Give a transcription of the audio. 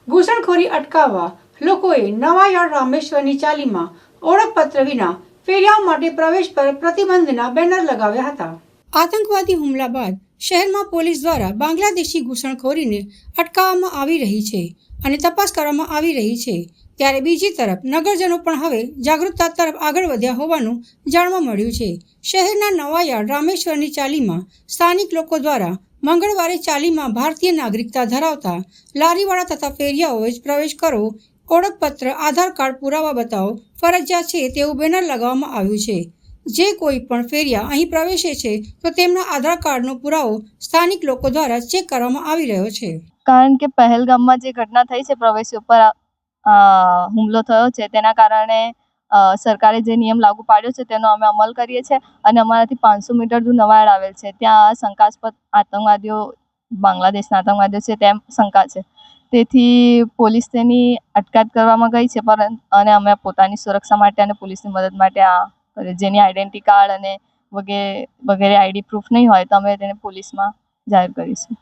ઘૂસણખોરી અટકાવવા લોકોએ નવાયાર્ડ રામેશ્વરની ચાલીમાં ઓળખપત્ર વિના ફેરિયાઓ માટે પ્રવેશ પર પ્રતિબંધના બેનર લગાવ્યા હતા. આતંકવાદી હુમલા બાદ શહેરમાં પોલીસ દ્વારા બાંગ્લાદેશી ઘૂસણખોરીને અટકાવવામાં આવી રહી છે અને તપાસ કરવામાં આવી રહી છે. ત્યારે બીજી તરફ નગરજનો પણ હવે જાગૃતતા તરફ આગળ વધ્યા હોવાનું જાણવા મળ્યું છે. શહેરના નવાયાર્ડ રામેશ્વરની ચાલીમાં સ્થાનિક લોકો દ્વારા મંગળવારે ચાલીમાં ભારતીય નાગરિકતા ધરાવતા લારીવાળા તથા ફેરિયાઓએ જ પ્રવેશ કરવો, ઓળખપત્ર, આધાર કાર્ડ પુરાવા બતાવો ફરજિયાત છે તેવું બેનર લગાવવામાં આવ્યું છે. જે કોઈ પણ ફેરિયા અહીં પ્રવેશે છે તો તેમના આધાર કાર્ડનો પુરાવો સ્થાનિક લોકો દ્વારા ચેક કરવામાં આવી રહ્યો છે. કારણ કે પહેલગામમાં જે ઘટના થઈ છે, પ્રવેશી ઉપર હુમલો થયો છે, તેના કારણે સરકારે જે નિયમ લાગુ પાડ્યો છે તેનો અમે અમલ કરીએ છીએ અને અમારાથી 500 મીટર દૂર નવાયાર્ડ આવેલ છે. ત્યાં શંકાસ્પદ આતંકવાદીઓ, બાંગ્લાદેશના આતંકવાદીઓ છે તેમ શંકા છે. તેથી પોલીસ તેની અટકાયત કરવામાં ગઈ છે અને અમે પોતાની સુરક્ષા માટે અને પોલીસની મદદ માટે જેની આઈડેન્ટિટી કાર્ડ અને વગેરે આઈડી પ્રૂફ નહીં હોય તો અમે તેને પોલીસમાં જાહેર કરીશું.